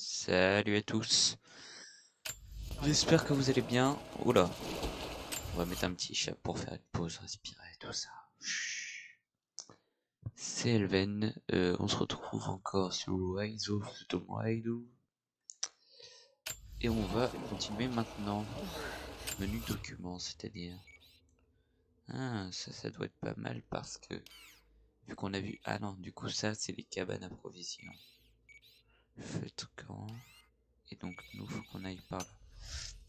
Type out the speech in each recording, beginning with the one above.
Salut à tous. J'espère que vous allez bien. Oula. On va mettre un petit chat pour faire une pause, respirer, tout ça. C'est Elven. On se retrouve encore sur Rise of the Tomb Raider. Et on va continuer maintenant. Menu documents, c'est-à-dire. Ah, ça doit être pas mal parce que. Vu qu'on a vu. Ah non, du coup, ça, c'est les cabanes à provisions. Faites quand. Et donc, nous, faut qu'on aille par là.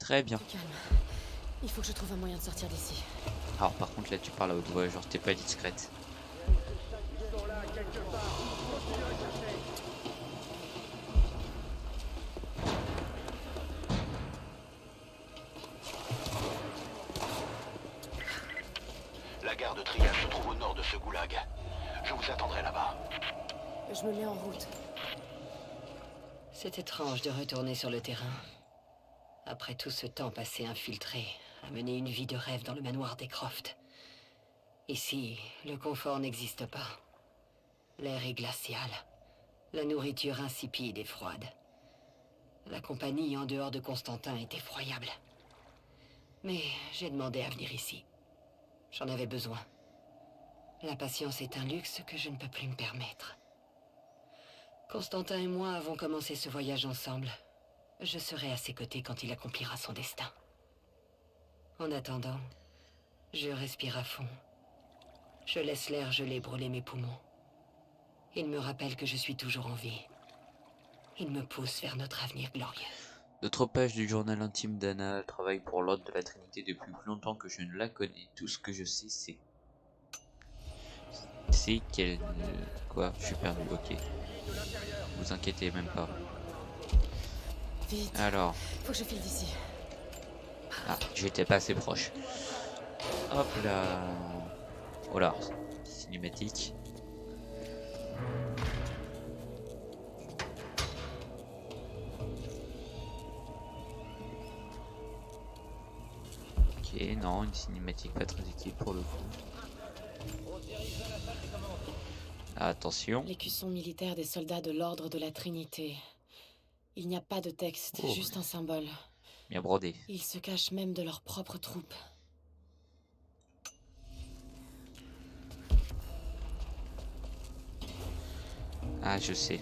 Très bien. Calme. Il faut que je trouve un moyen de sortir d'ici. Alors, par contre, là, tu parles à haute voix, genre, t'es pas discrète. La gare de triage se trouve au nord de ce goulag. Je vous attendrai là-bas. Je me mets en route. C'est étrange de retourner sur le terrain. Après tout ce temps passé infiltré, à mener une vie de rêve dans le manoir des Croft. Ici, le confort n'existe pas. L'air est glacial. La nourriture insipide et froide. La compagnie en dehors de Constantin est effroyable. Mais j'ai demandé à venir ici. J'en avais besoin. La patience est un luxe que je ne peux plus me permettre. Constantin et moi avons commencé ce voyage ensemble. Je serai à ses côtés quand il accomplira son destin. En attendant, je respire à fond. Je laisse l'air gelé brûler mes poumons. Il me rappelle que je suis toujours en vie. Il me pousse vers notre avenir glorieux. D'autres pages du journal intime d'Anna. Elle travaille pour l'ordre de la Trinité depuis plus longtemps que je ne la connais. Tout ce que je sais, c'est qu'elle... Quoi? Je suis perdu, ok. Vous inquiétez même pas. Vite. Alors... Faut que je file d'ici. Ah, j'étais pas assez proche. Hop là... Oh là, cinématique. Ok, non, une cinématique pas très utile pour le coup. Attention. L'écusson militaire des soldats de l'ordre de la Trinité. Il n'y a pas de texte, Oh. juste un symbole. Bien brodé. Ils se cachent même de leurs propres troupes. Ah, je sais.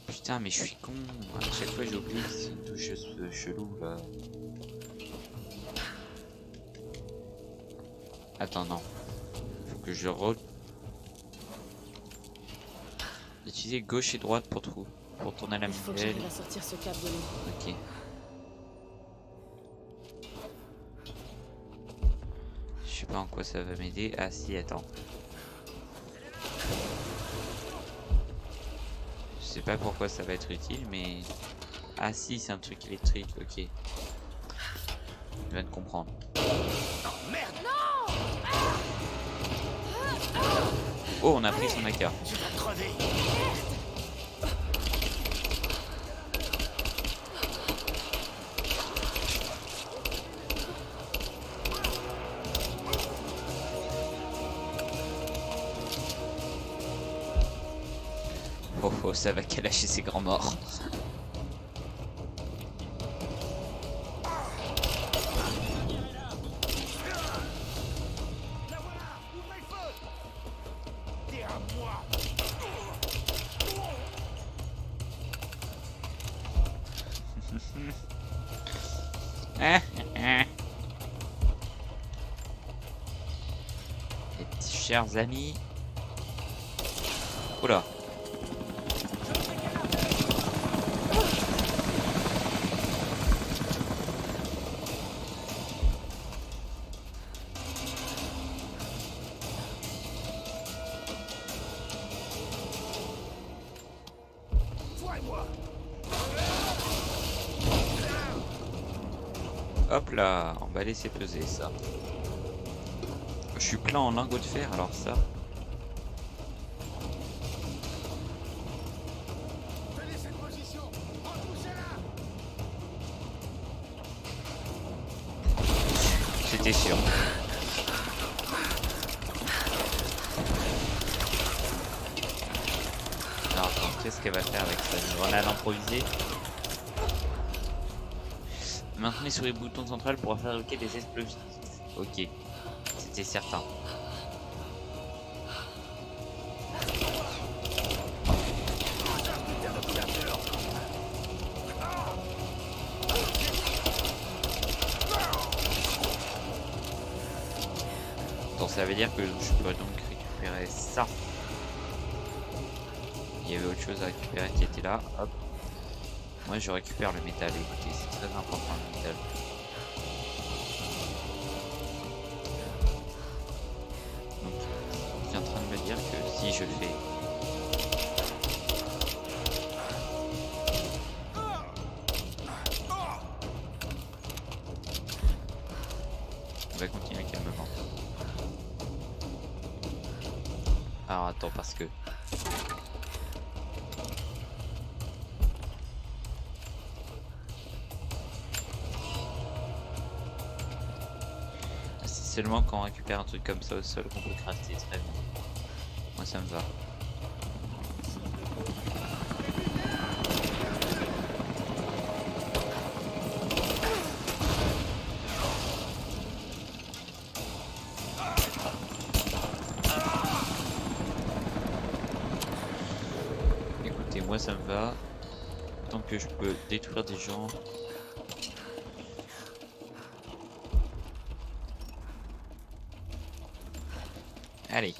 Putain, mais je suis con. À chaque fois, j'oublie que c'est une touche chelou là. Attends, non. Faut que je utiliser gauche et droite pour tourner la Il faut que manivelle. j'arrive à sortir ce câble de l'eau. Ok. Je sais pas en quoi ça va m'aider. Ah si, attends. Je sais pas pourquoi ça va être utile, mais... Ah si, c'est un truc électrique, ok. Je viens de comprendre. Merde! Oh, on a pris son AK. Tu vas crever! Oh, oh, ça va calacher ses grands morts. La voilà! Ouvrez le feu! T'es à moi! Les petits chers amis. Oula. Toi et moi! Hop là, on va laisser peser ça. Je suis plein en lingots de fer, alors ça. Tenez cette position! Repoussez-la! C'était sûr. Qu'est-ce qu'elle va faire avec ça? Une grenade improvisée. Maintenez sur les boutons centrales pour fabriquer des explosifs. Ok, c'était certain. Donc ça veut dire que je peux donc récupérer ça. Il y avait autre chose à récupérer qui était là. Hop. Moi je récupère le métal. Écoutez, c'est très important le métal. Donc tu es en train de me dire que si je fais on va continuer calmement. Alors attends parce que c'est seulement quand on récupère un truc comme ça au sol qu'on peut crafter, très bien. Moi ça me va. Écoutez, moi ça me va. Tant que je peux détruire des gens. Allez.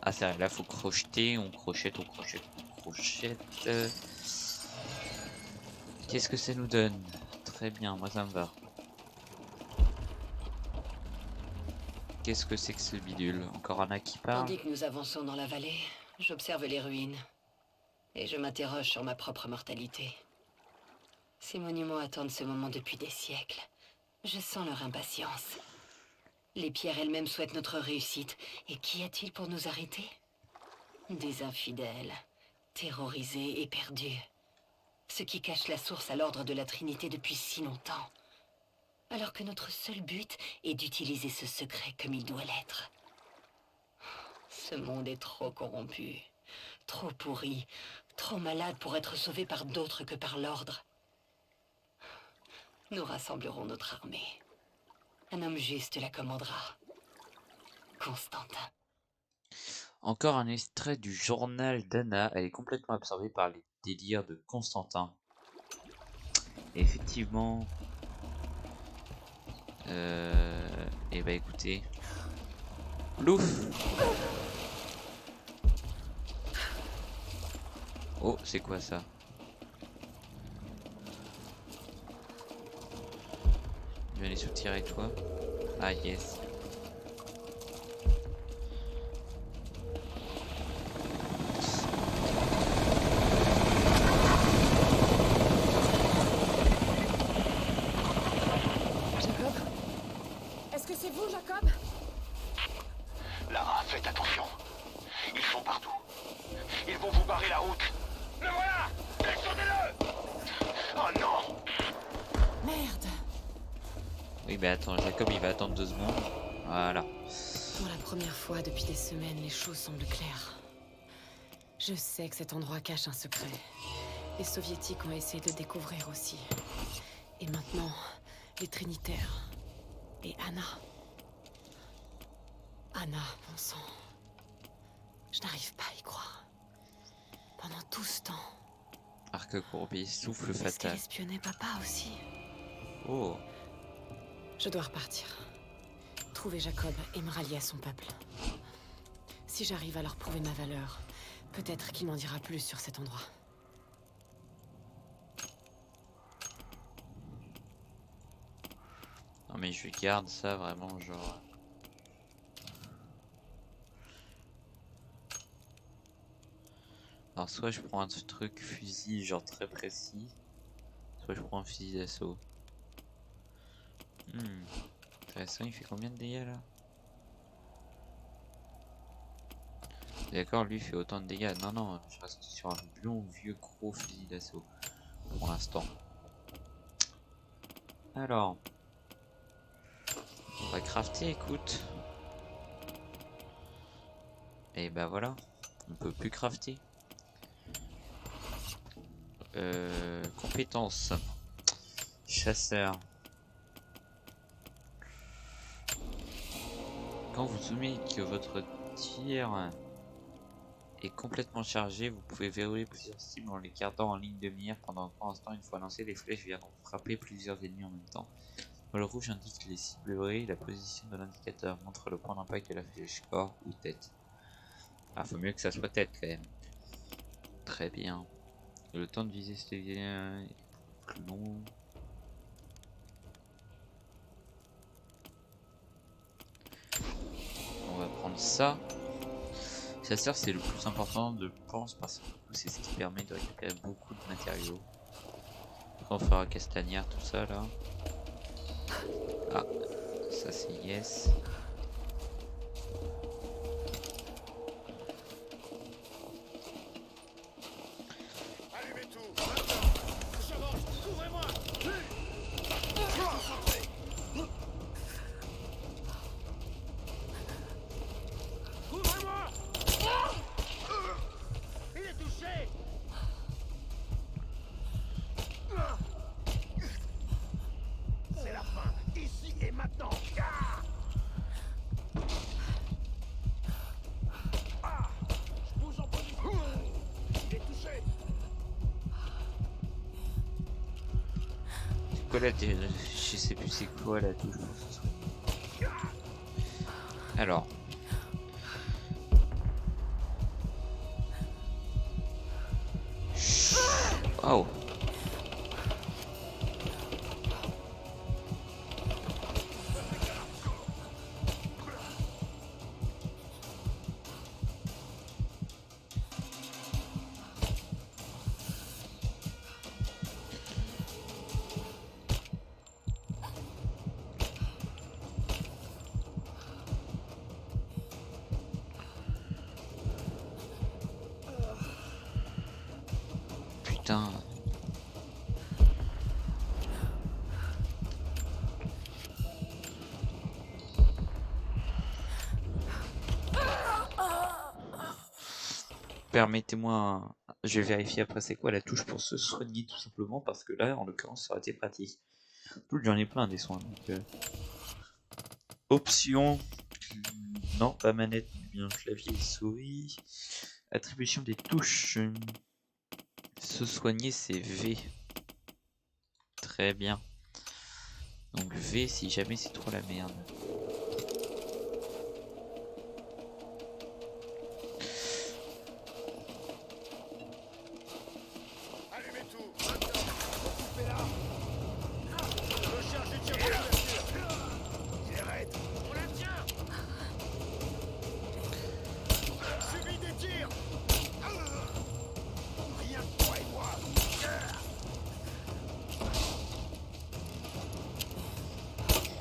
Ah c'est vrai, là faut crocheter, on crochette, on crochette, on crochette. Qu'est-ce que ça nous donne? Très bien, moi ça me va. Qu'est-ce que c'est que ce bidule? Encore un qui parle? Tandis que nous avançons dans la vallée, j'observe les ruines. Et je m'interroge sur ma propre mortalité. Ces monuments attendent ce moment depuis des siècles. Je sens leur impatience. Les pierres elles-mêmes souhaitent notre réussite. Et qu'y a-t-il pour nous arrêter? Des infidèles, terrorisés et perdus. Ceux qui cachent la source à l'ordre de la Trinité depuis si longtemps. Alors que notre seul but est d'utiliser ce secret comme il doit l'être. Ce monde est trop corrompu, trop pourri, trop malade pour être sauvé par d'autres que par l'ordre. Nous rassemblerons notre armée. Un homme juste la commandera. Constantin. Encore un extrait du journal d'Anna. Elle est complètement absorbée par les délires de Constantin. Et effectivement... et bah écoutez... Plouf! Oh, c'est quoi ça? Je vais aller soutirer toi. Ah yes. Jacob? Est-ce que c'est vous, Jacob? Lara, faites attention. Ils sont partout. Ils vont vous barrer la route. Le voilà! Descendez-le! Oh non! Merde! Oui bah attends, Jacob il va attendre 2 secondes. Voilà. Pour la première fois depuis des semaines, les choses semblent claires. Je sais que cet endroit cache un secret. Les soviétiques ont essayé de le découvrir aussi. Et maintenant, les Trinitaires. Et Anna. Anna, bon sang. Je n'arrive pas à y croire. Pendant tout ce temps, Arc courbé, souffle est-ce qu'elle fatal. espionnait papa aussi? Oh. Je dois repartir. Trouver Jacob et me rallier à son peuple. Si j'arrive à leur prouver ma valeur, peut-être qu'il m'en dira plus sur cet endroit. Non mais je garde ça vraiment genre... Alors soit je prends un truc fusil genre très précis, soit je prends un fusil d'assaut. Intéressant, il fait combien de dégâts là? D'accord, lui il fait autant de dégâts. Non, non, je reste sur un long, vieux, gros fusil d'assaut pour l'instant. Alors, on va crafter, écoute. Et bah voilà, on peut plus crafter. Compétences. Chasseur. Quand vous souvenez que votre tir est complètement chargé, vous pouvez verrouiller plusieurs cibles en les gardant en ligne de mire pendant un court instant. Une fois lancé, les flèches viendront frapper plusieurs ennemis en même temps. Le rouge indique les cibleries, la position de l'indicateur montre le point d'impact de la flèche corps ou tête. Ah, faut mieux que ça soit tête quand même. Très bien. Le temps de viser est plus long. On va prendre ça. Chasseur, c'est le plus important de pense parce que c'est ce qui permet de récupérer beaucoup de matériaux. Après, on fera castagnard, tout ça là. Ah, ça c'est yes. Allumez tout. J'avance. Couvrez-moi. Couvrez-moi. Il est touché. C'est la fin. Ici et maintenant. Je bouge en position. Il est touché. C'est quoi la je sais plus c'est quoi la touche pour ce soir. Alors. Oh. Putain. Permettez-moi, je vais vérifier après c'est quoi la touche pour se soigner tout simplement parce que là en l'occurrence ça aurait été pratique. Tout j'en ai plein des soins donc option, non pas manette, bien clavier et souris. Attribution des touches. Se soigner c'est V. Très bien. Donc V si jamais c'est trop la merde. Allumez tout. Maintenant. Coupez-la. Recharge du tir de couverture. Il est raide. On la tient. Subi des tirs. Rien que toi et moi.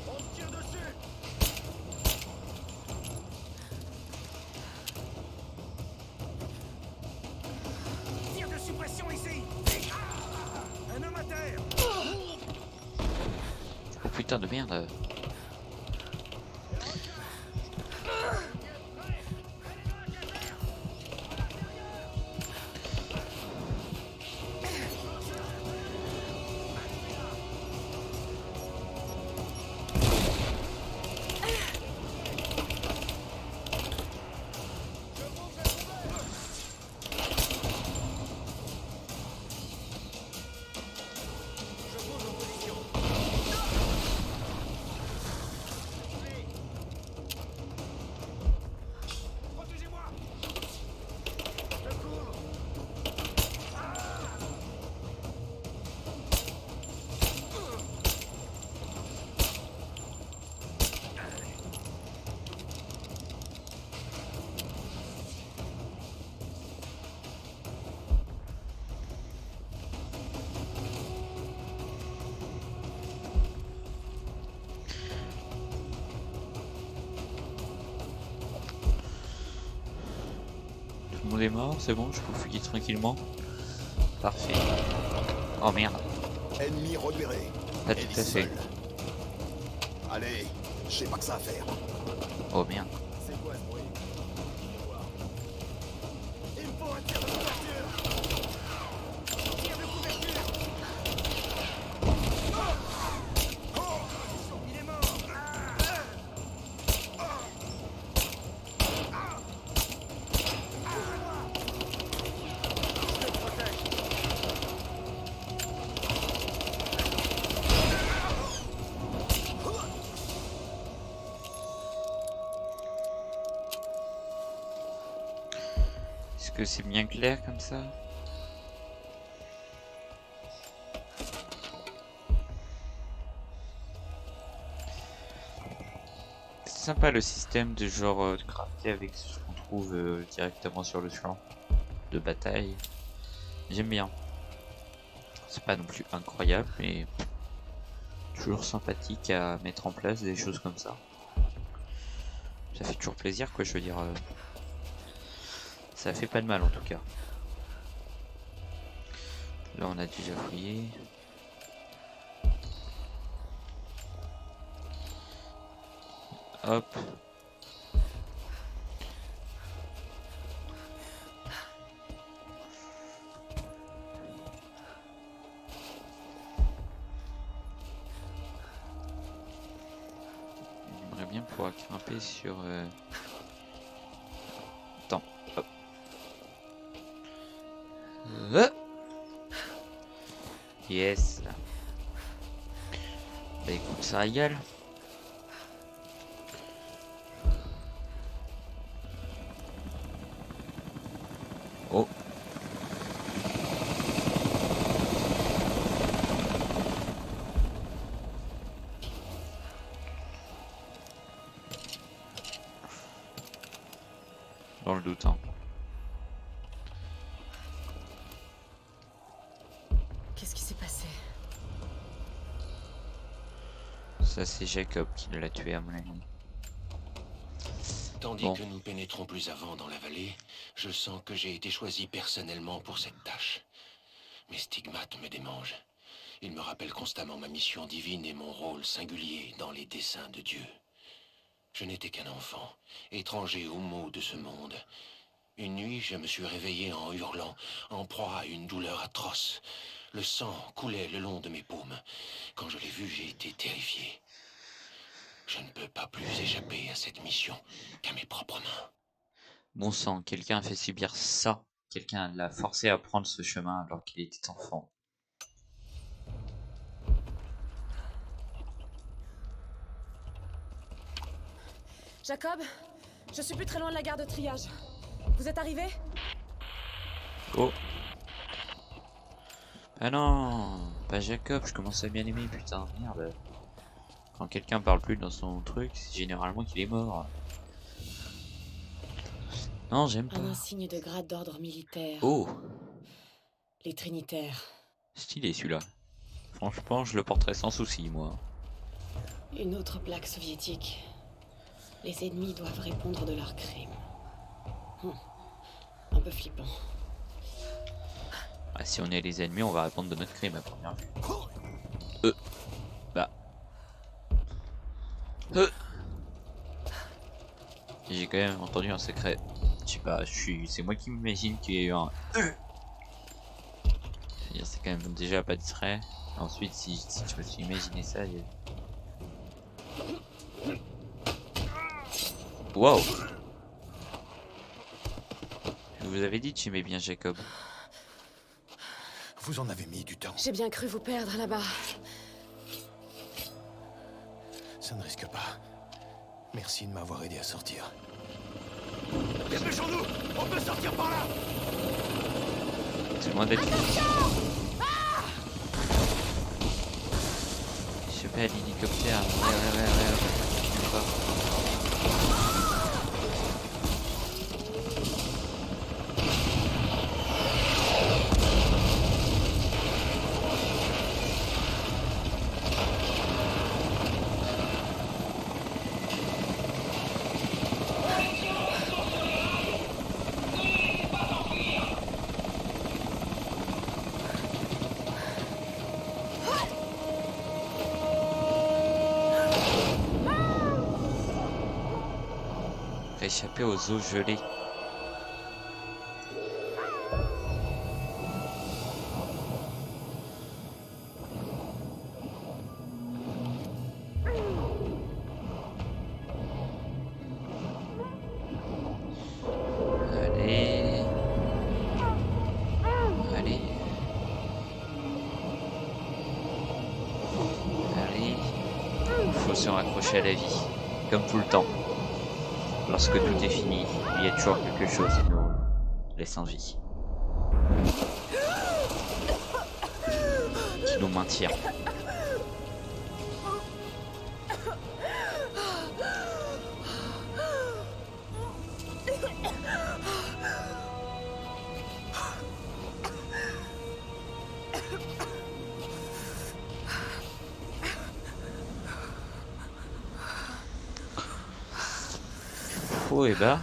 On tire dessus. Tir de suppression ici. Un homme à terre. Oh putain de merde. Protégez-moi. Je cours. Tout le monde est mort, c'est bon, je peux fouiller tranquillement. Parfait. Oh merde, Ennemi repéré. pas tout Ellie à fait. seule. Allez, je sais pas que ça à faire. Oh merde. C'est quoi ce bruit? Il me faut un tir de couverture. Tir de couverture. que c'est bien clair comme ça? C'est sympa le système de genre de crafter avec ce qu'on trouve directement sur le champ de bataille. J'aime bien. C'est pas non plus incroyable, mais toujours sympathique à mettre en place des choses comme ça. Ça fait toujours plaisir, quoi, je veux dire. Ça fait pas de mal en tout cas. Là on a déjà fouillé. Hop. J'aimerais bien pouvoir grimper sur... Attends, hop. Yes. Bah écoute, ça régale. Oh. Dans le doute, hein. Qu'est-ce qui s'est passé? Ça c'est Jacob qui l'a tué à mon avis. Tandis Bon. que nous pénétrons plus avant dans la vallée, je sens que j'ai été choisi personnellement pour cette tâche. Mes stigmates me démangent. Ils me rappellent constamment ma mission divine et mon rôle singulier dans les desseins de Dieu. Je n'étais qu'un enfant, étranger aux maux de ce monde. Une nuit, je me suis réveillé en hurlant, en proie à une douleur atroce. Le sang coulait le long de mes paumes. Quand je l'ai vu, j'ai été terrifié. Je ne peux pas plus échapper à cette mission qu'à mes propres mains. Bon sang, quelqu'un a fait subir ça. Quelqu'un l'a forcé à prendre ce chemin alors qu'il était enfant. Jacob, je suis plus très loin de la gare de triage. Vous êtes arrivé? Oh. Ah non, pas Jacob, je commence à bien aimer, putain, merde. Quand quelqu'un parle plus dans son truc, c'est généralement qu'il est mort. Non, j'aime Un pas. insigne de grade d'ordre militaire. Oh, Les Trinitaires. stylé celui-là. Franchement, je le porterai sans souci, moi. Une autre plaque soviétique. Les ennemis doivent répondre de leurs crimes. Un peu flippant. Ah, si on est les ennemis, on va répondre de notre crime à première vue. Bah. J'ai quand même entendu un secret. Je sais pas, c'est moi qui m'imagine qu'il y a eu un. C'est-à-dire, c'est quand même déjà pas discret. Ensuite, si je me suis imaginé ça, il y a... Wow. Je vous avais dit que j'aimais bien Jacob. Vous en avez mis du temps. J'ai bien cru vous perdre là-bas. Ça ne risque pas. Merci de m'avoir aidé à sortir. Dépêchons-nous! On peut sortir par là! C'est loin d'être. Je sais pas, l'hélicoptère. Ouais. D'accord. Échapper aux eaux gelées. Allez. Allez. Allez. Faut se raccrocher à la vie, comme tout le temps. Lorsque tout est fini, il y a toujours quelque chose qui laisse en vie. Qui nous maintient. Oh et bah.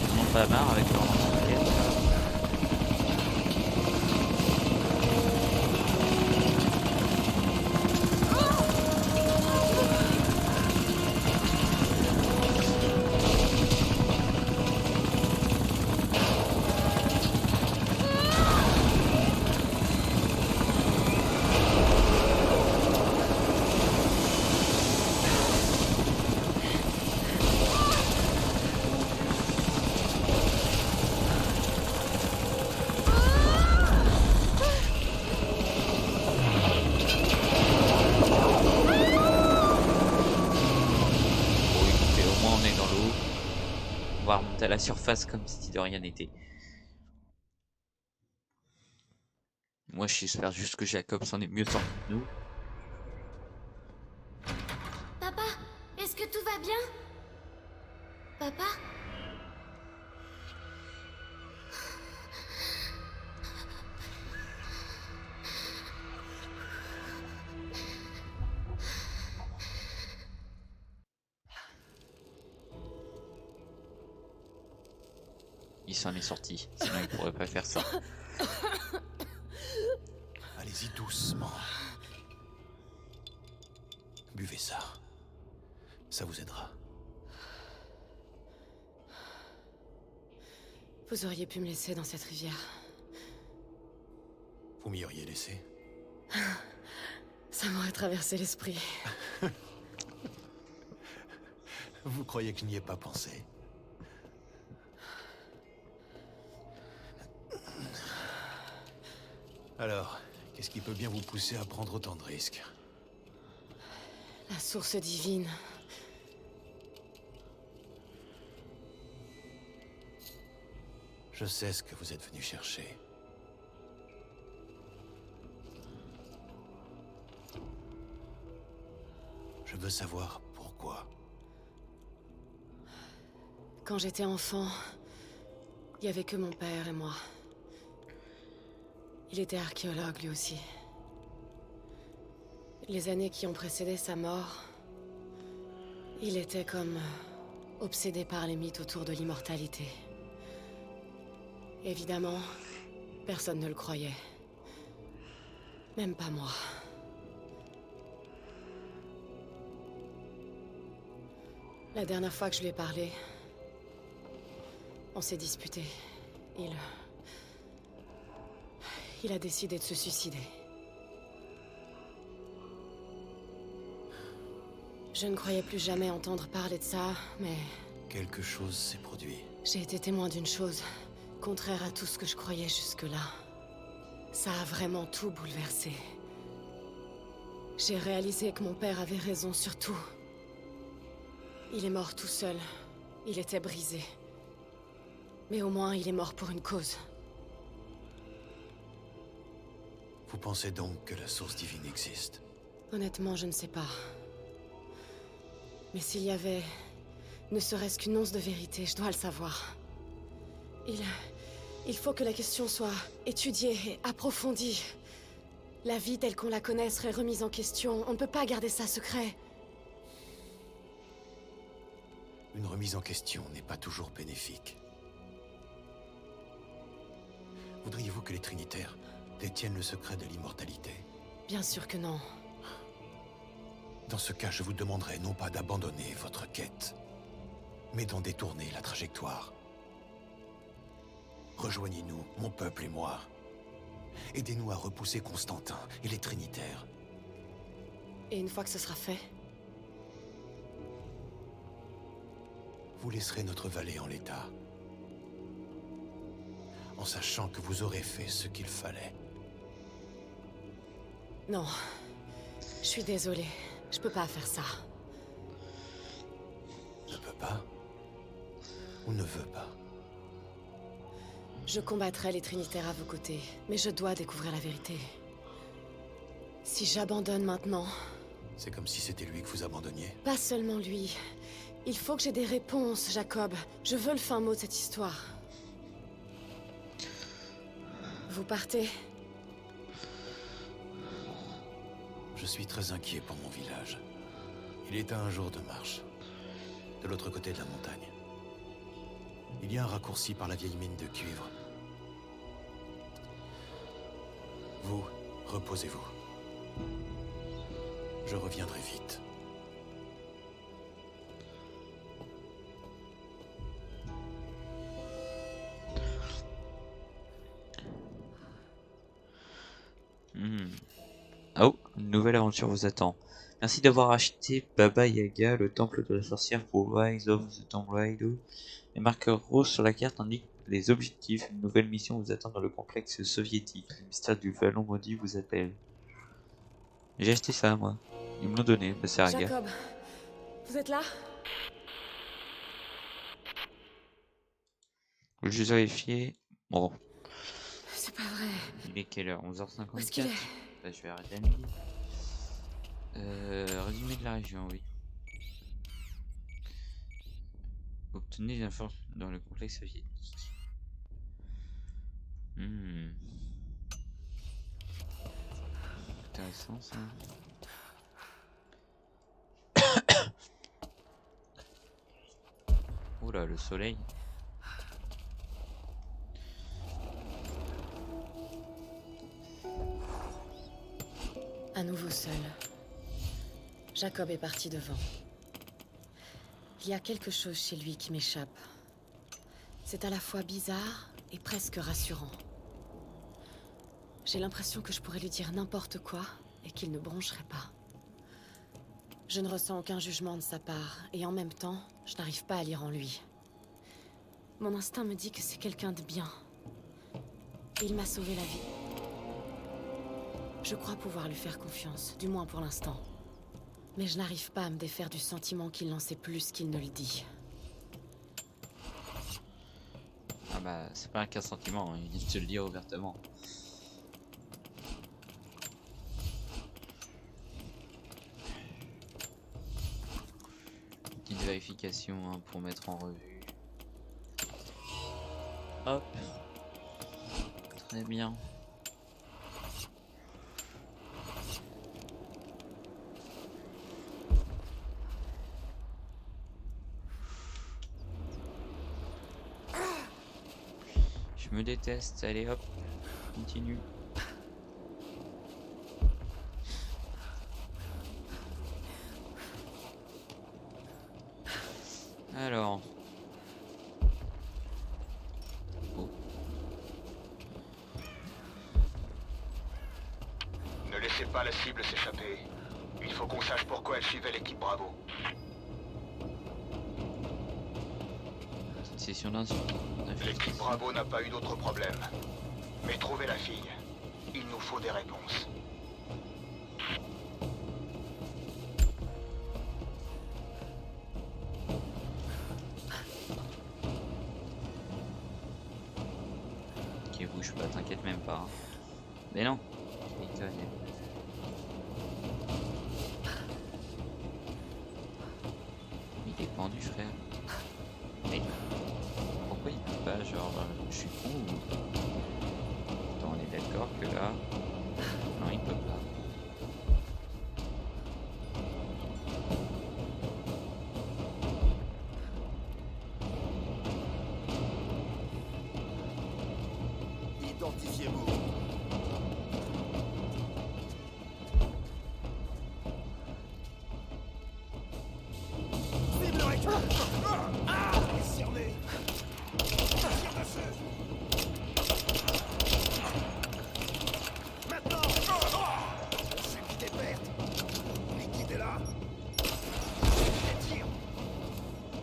Ils n'ont pas marre avec leur lance-roquette. Bon écoutez, au moins on est dans l'eau. On va remonter à la surface comme si de rien n'était. Moi j'espère juste que Jacob s'en est mieux sorti que nous. Papa, est-ce que tout va bien? Papa? Il s'en est sorti, sinon il pourrait pas faire ça. Allez-y doucement. Buvez ça. Ça vous aidera. Vous auriez pu me laisser dans cette rivière. Vous m'y auriez laissé. Ça m'aurait traversé l'esprit. Vous croyez que je n'y ai pas pensé? Alors, qu'est-ce qui peut bien vous pousser à prendre autant de risques? La source divine. Je sais ce que vous êtes venu chercher. Je veux savoir pourquoi. Quand j'étais enfant, il n'y avait que mon père et moi. Il était archéologue lui aussi. Les années qui ont précédé sa mort, il était comme obsédé par les mythes autour de l'immortalité. Évidemment, personne ne le croyait. Même pas moi. La dernière fois que je lui ai parlé, on s'est disputé. Il a décidé de se suicider. Je ne croyais plus jamais entendre parler de ça, mais Quelque chose s'est produit. j'ai été témoin d'une chose, contraire à tout ce que je croyais jusque-là. Ça a vraiment tout bouleversé. J'ai réalisé que mon père avait raison sur tout. Il est mort tout seul. Il était brisé. Mais au moins, il est mort pour une cause. Vous pensez donc que la source divine existe? Honnêtement, je ne sais pas. Mais s'il y avait ne serait-ce qu'une once de vérité, je dois le savoir. Il faut que la question soit étudiée et approfondie. La vie telle qu'on la connaît serait remise en question. On ne peut pas garder ça secret. Une remise en question n'est pas toujours bénéfique. Voudriez-vous que les Trinitaires détiennent le secret de l'immortalité? Bien sûr que non. Dans ce cas, je vous demanderai non pas d'abandonner votre quête, mais d'en détourner la trajectoire. Rejoignez-nous, mon peuple et moi. Aidez-nous à repousser Constantin et les Trinitaires. Et une fois que ce sera fait, Vous laisserez notre vallée en l'état. en sachant que vous aurez fait ce qu'il fallait. Non. Je suis désolée. Je peux pas faire ça. Ne peut pas? Ou ne veut pas? Je combattrai les Trinitaires à vos côtés, mais je dois découvrir la vérité. Si j'abandonne maintenant... C'est comme si c'était lui que vous abandonniez. Pas seulement lui. Il faut que j'ai des réponses, Jacob. Je veux le fin mot de cette histoire. Vous partez? Je suis très inquiet pour mon village. Il est à un jour de marche, de l'autre côté de la montagne. Il y a un raccourci par la vieille mine de cuivre. Vous, reposez-vous. Je reviendrai vite. Oh, une nouvelle aventure vous attend. Merci d'avoir acheté Baba Yaga, le temple de la sorcière pour Rise of the Tomb Raider. Les marqueurs roses sur la carte indiquent les objectifs. Une nouvelle mission vous attend dans le complexe soviétique. Le mystère du vallon maudit vous appelle. J'ai acheté ça, moi. Ils me l'ont donné, bah, c'est Raga. Jacob, vous êtes là? Je vais juste vérifier. Bon, C'est pas vrai. il est quelle heure? 11h54. Où est-ce qu'il est? Bah, je vais arrêter à midi. Résumé de la région, oui. Obtenez des informations dans le complexe soviétique. Intéressant ça. Oula, le soleil. À nouveau seul. Jacob est parti devant. Il y a quelque chose chez lui qui m'échappe. C'est à la fois bizarre et presque rassurant. J'ai l'impression que je pourrais lui dire n'importe quoi et qu'il ne broncherait pas. Je ne ressens aucun jugement de sa part et en même temps, je n'arrive pas à lire en lui. Mon instinct me dit que c'est quelqu'un de bien. Il m'a sauvé la vie. Je crois pouvoir lui faire confiance, du moins pour l'instant. Mais je n'arrive pas à me défaire du sentiment qu'il n'en sait plus qu'il ne le dit. Ah bah, c'est pas qu'un sentiment, il vient de te le dire ouvertement. Petite vérification hein, pour mettre en revue. Hop. Très bien. Je me déteste, allez hop, continue. Alors. Oh. Ne laissez pas la cible s'échapper. Il faut qu'on sache pourquoi elle suivait l'équipe Bravo. Petite session d'infiltration. L'équipe Bravo n'a pas eu d'autre problème. Mais trouvez la fille. Il nous faut des réponses. Ok, bouge pas, t'inquiète même pas. Hein. Mais non, il connaît. Il est pendu, frère. Mais pourquoi il peut pas, genre, je suis con ou... Attends, on est d'accord que là... Non, il peut pas. Identifiez-vous. Cible recul. Cerné. Tire dessus. Maintenant. Subis des pertes. Liquide est là. Les tirs.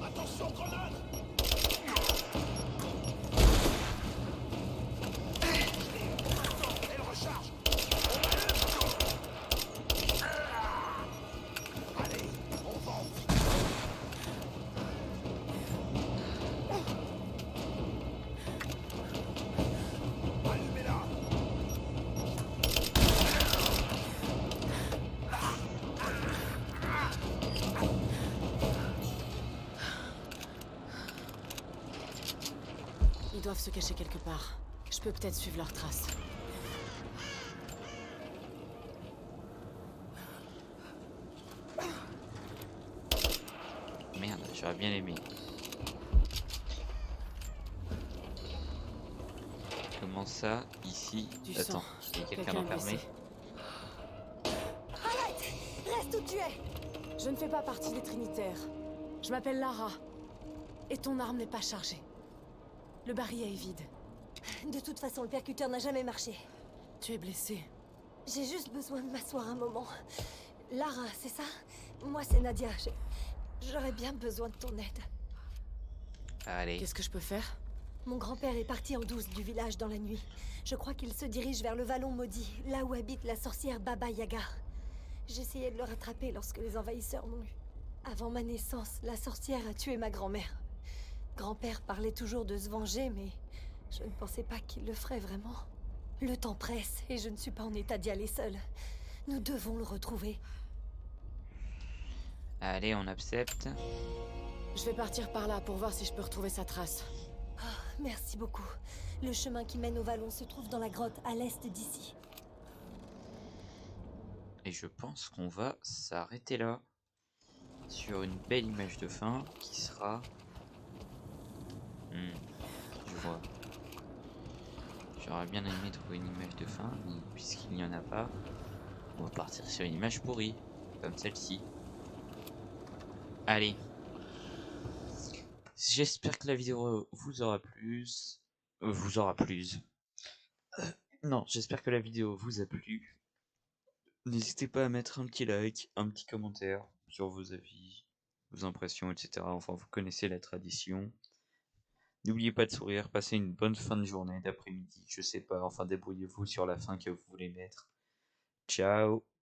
Attention, grenade. doivent se cacher quelque part. Je peux peut-être suivre leurs traces. Merde, j'aurais bien aimé. Comment ça, ici? Du Attends, sang. il y a quelqu'un Quelqu'un est d'enfermé. blessé. Reste où tu es! Je ne fais pas partie des Trinitaires. Je m'appelle Lara. Et ton arme n'est pas chargée. Le barillet est vide. De toute façon, le percuteur n'a jamais marché. Tu es blessée. J'ai juste besoin de m'asseoir un moment. Lara, c'est ça? Moi, c'est Nadia. J'aurais bien besoin de ton aide. Allez. Qu'est-ce que je peux faire? Mon grand-père est parti en douce du village dans la nuit. Je crois qu'il se dirige vers le vallon maudit, là où habite la sorcière Baba Yaga. J'essayais de le rattraper lorsque les envahisseurs m'ont eu. Avant ma naissance, la sorcière a tué ma grand-mère. Grand-père parlait toujours de se venger, mais je ne pensais pas qu'il le ferait vraiment. Le temps presse et je ne suis pas en état d'y aller seule. Nous devons le retrouver. Allez, on accepte. Je vais partir par là pour voir si je peux retrouver sa trace. Merci beaucoup. Le chemin qui mène au vallon se trouve dans la grotte à l'est d'ici. Et je pense qu'on va s'arrêter là. Sur une belle image de fin qui sera... je vois. J'aurais bien aimé trouver une image de fin, mais puisqu'il n'y en a pas, on va partir sur une image pourrie, comme celle-ci. Allez. J'espère que la vidéo vous aura plu. Non, j'espère que la vidéo vous a plu. N'hésitez pas à mettre un petit like, un petit commentaire sur vos avis, vos impressions, etc. Enfin, vous connaissez la tradition. N'oubliez pas de sourire, passez une bonne fin de journée, d'après-midi, je sais pas, enfin débrouillez-vous sur la fin que vous voulez mettre. Ciao!